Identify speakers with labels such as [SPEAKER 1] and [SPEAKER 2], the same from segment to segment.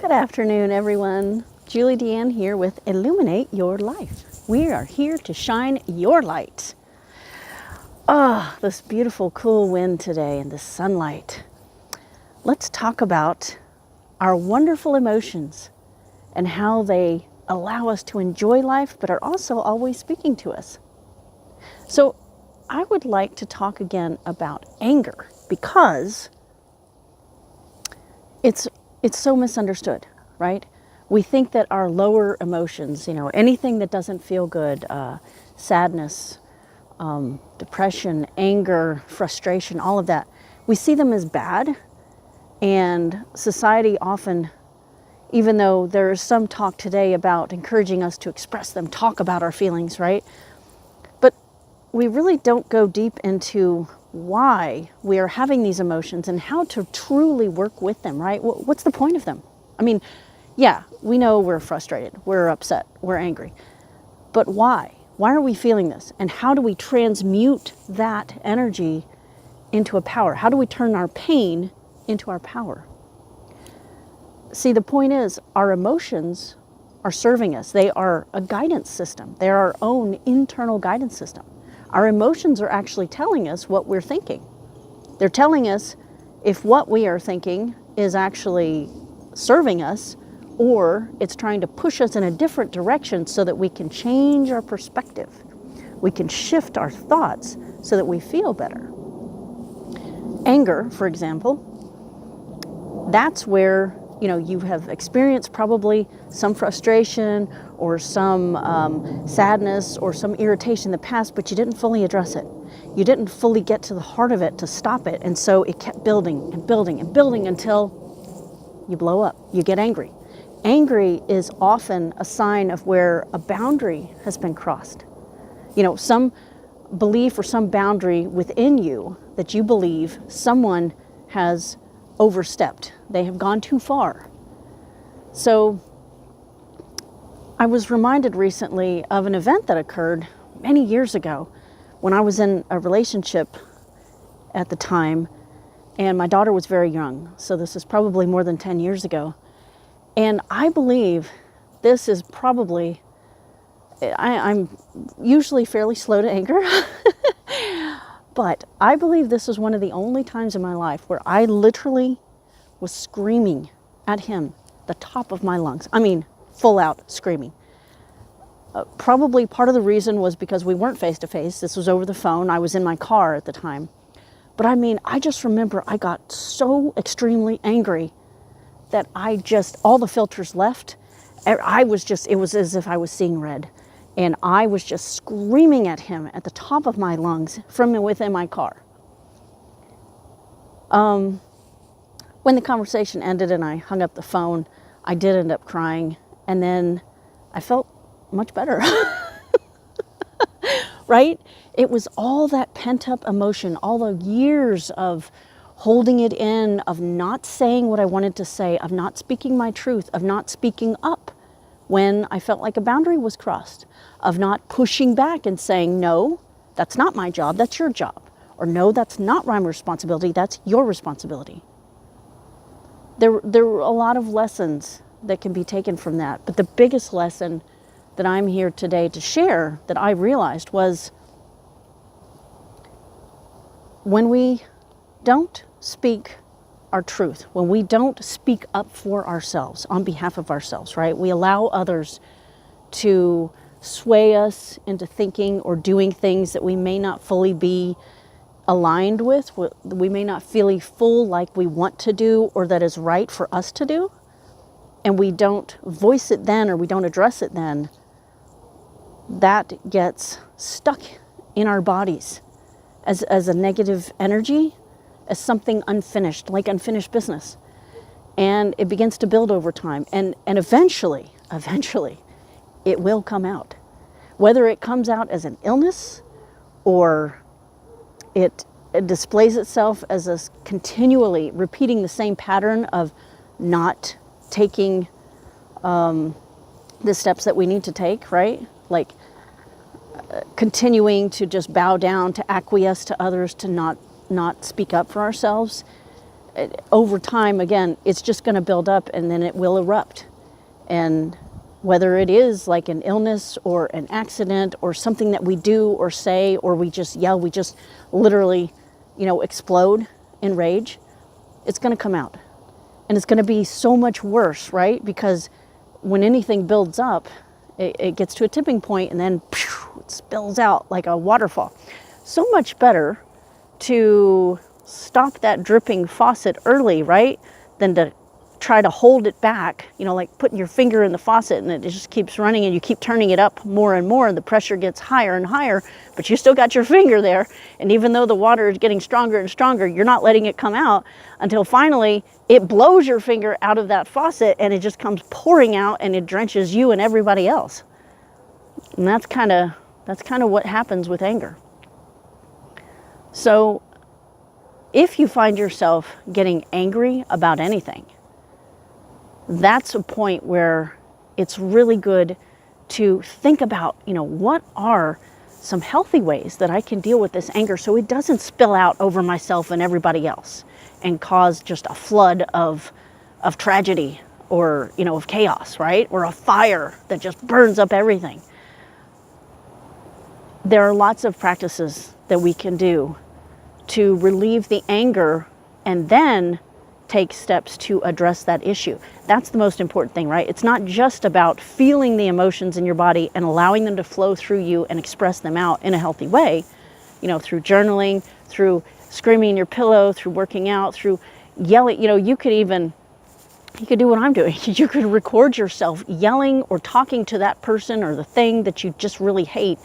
[SPEAKER 1] Good afternoon, everyone. Julie Deanne here with Illuminate Your Life. We are here to shine your light. This beautiful, cool wind today and the sunlight. Let's talk about our wonderful emotions and how they allow us to enjoy life, but are also always speaking to us. So I would like to talk again about anger because it's so misunderstood, right? We think that our lower emotions, anything that doesn't feel good, sadness, depression, anger, frustration, all of that, we see them as bad. And society often, even though there is some talk today about encouraging us to express them, talk about our feelings, right? But we really don't go deep into why we are having these emotions and how to truly work with them, right? What's the point of them? I mean, yeah, we know we're frustrated, we're upset, we're angry, but why? Why are we feeling this? And how do we transmute that energy into a power? How do we turn our pain into our power? See, the point is, our emotions are serving us. They are a guidance system. They're our own internal guidance system. Our emotions are actually telling us what we're thinking. They're telling us if what we are thinking is actually serving us or it's trying to push us in a different direction so that we can change our perspective. We can shift our thoughts so that we feel better. Anger, for example, that's where you have experienced probably some frustration or some sadness or some irritation in the past, but you didn't fully address it. You didn't fully get to the heart of it to stop it. And so it kept building and building and building until you blow up. You get angry. Angry is often a sign of where a boundary has been crossed. Some belief or some boundary within you that you believe someone has overstepped. They have gone too far. So I was reminded recently of an event that occurred many years ago when I was in a relationship at the time, and my daughter was very young. So this is probably more than 10 years ago. And I believe this is probably, I'm usually fairly slow to anger, but I believe this is one of the only times in my life where I literally was screaming at him, the top of my lungs. I mean, full out screaming. Probably part of the reason was because we weren't face to face. This was over the phone. I was in my car at the time. But I just remember I got so extremely angry that all the filters left. It was as if I was seeing red. And I was just screaming at him at the top of my lungs from within my car. When the conversation ended and I hung up the phone, I did end up crying. And then I felt much better. Right? It was all that pent up emotion, all the years of holding it in, of not saying what I wanted to say, of not speaking my truth, of not speaking up when I felt like a boundary was crossed, of not pushing back and saying, no, that's not my job, that's your job. Or no, that's not my responsibility, that's your responsibility. There were a lot of lessons that can be taken from that. But the biggest lesson that I'm here today to share that I realized was when we don't speak our truth, when we don't speak up for ourselves, on behalf of ourselves, right? We allow others to sway us into thinking or doing things that we may not fully be aligned with, we may not feel full like we want to do or that is right for us to do, and we don't voice it then or we don't address it then, that gets stuck in our bodies as a negative energy, as something unfinished, like unfinished business. And it begins to build over time. And eventually, it will come out. Whether it comes out as an illness or it displays itself as us continually repeating the same pattern of not taking the steps that we need to take, right? Like continuing to just bow down, to acquiesce to others, to not speak up for ourselves. over time, again, it's just going to build up and then it will erupt. And whether it is like an illness or an accident or something that we do or say, or we just yell, we just literally, explode in rage, it's going to come out. And it's going to be so much worse, right? Because when anything builds up, it gets to a tipping point and then it spills out like a waterfall. So much better to stop that dripping faucet early, right? Than to try to hold it back, like putting your finger in the faucet and it just keeps running and you keep turning it up more and more and the pressure gets higher and higher, but you still got your finger there. And even though the water is getting stronger and stronger, you're not letting it come out until finally it blows your finger out of that faucet and it just comes pouring out and it drenches you and everybody else. And that's kind of what happens with anger. So if you find yourself getting angry about anything, that's a point where it's really good to think about, what are some healthy ways that I can deal with this anger so it doesn't spill out over myself and everybody else and cause just a flood of tragedy or, of chaos, right? Or a fire that just burns up everything. There are lots of practices that we can do to relieve the anger and then take steps to address that issue. That's the most important thing, right? It's not just about feeling the emotions in your body and allowing them to flow through you and express them out in a healthy way, through journaling, through screaming in your pillow, through working out, through yelling. You could do what I'm doing. You could record yourself yelling or talking to that person or the thing that you just really hate,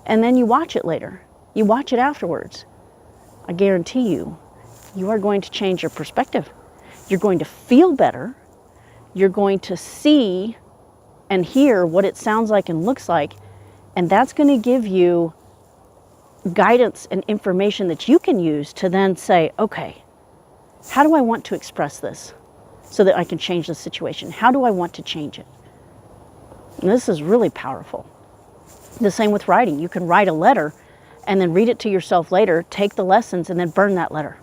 [SPEAKER 1] and then you watch it later. You watch it afterwards. I guarantee you are going to change your perspective. You're going to feel better. You're going to see and hear what it sounds like and looks like. And that's going to give you guidance and information that you can use to then say, okay, how do I want to express this so that I can change the situation? How do I want to change it? And this is really powerful. The same with writing. You can write a letter and then read it to yourself later, take the lessons, and then burn that letter.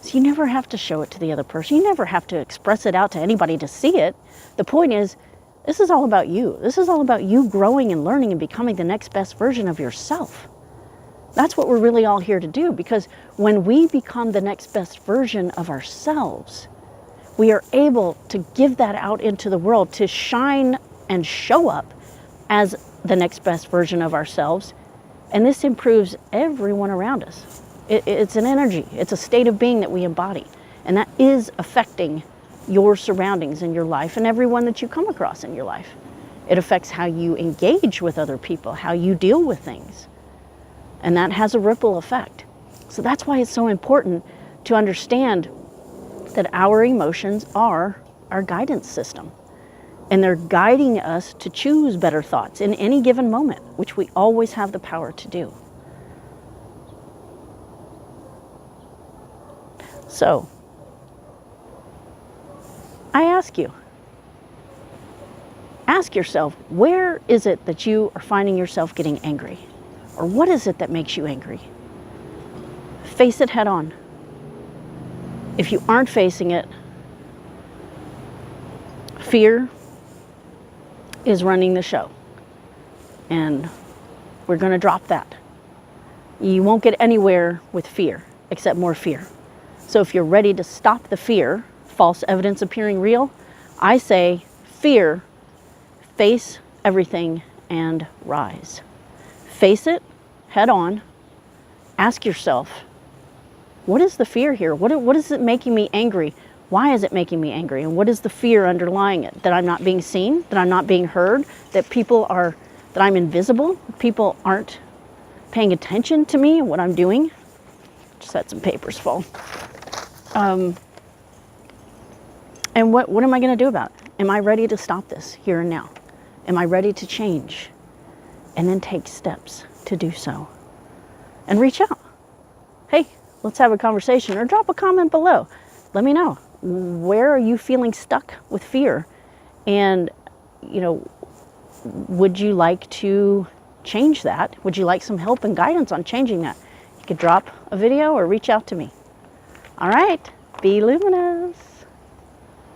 [SPEAKER 1] So you never have to show it to the other person. You never have to express it out to anybody to see it. The point is, this is all about you. This is all about you growing and learning and becoming the next best version of yourself. That's what we're really all here to do, because when we become the next best version of ourselves, we are able to give that out into the world, to shine and show up as the next best version of ourselves. And this improves everyone around us. It's an energy. It's a state of being that we embody. And that is affecting your surroundings in your life and everyone that you come across in your life. It affects how you engage with other people, how you deal with things. And that has a ripple effect. So that's why it's so important to understand that our emotions are our guidance system. And they're guiding us to choose better thoughts in any given moment, which we always have the power to do. So, I ask yourself, where is it that you are finding yourself getting angry? Or what is it that makes you angry? Face it head on. If you aren't facing it, fear is running the show. And we're going to drop that. You won't get anywhere with fear, except more fear. So if you're ready to stop the fear, false evidence appearing real, I say fear, face everything and rise. Face it head on. Ask yourself, what is the fear here? What is it making me angry? Why is it making me angry? And what is the fear underlying it? That I'm not being seen, that I'm not being heard, that I'm invisible, people aren't paying attention to me and what I'm doing. Just had some papers fall. And what am I going to do about it? Am I ready to stop this here and now? Am I ready to change? And then take steps to do so. And reach out. Hey, let's have a conversation, or drop a comment below. Let me know. Where are you feeling stuck with fear? And, would you like to change that? Would you like some help and guidance on changing that? You could drop a video or reach out to me. All right, be luminous.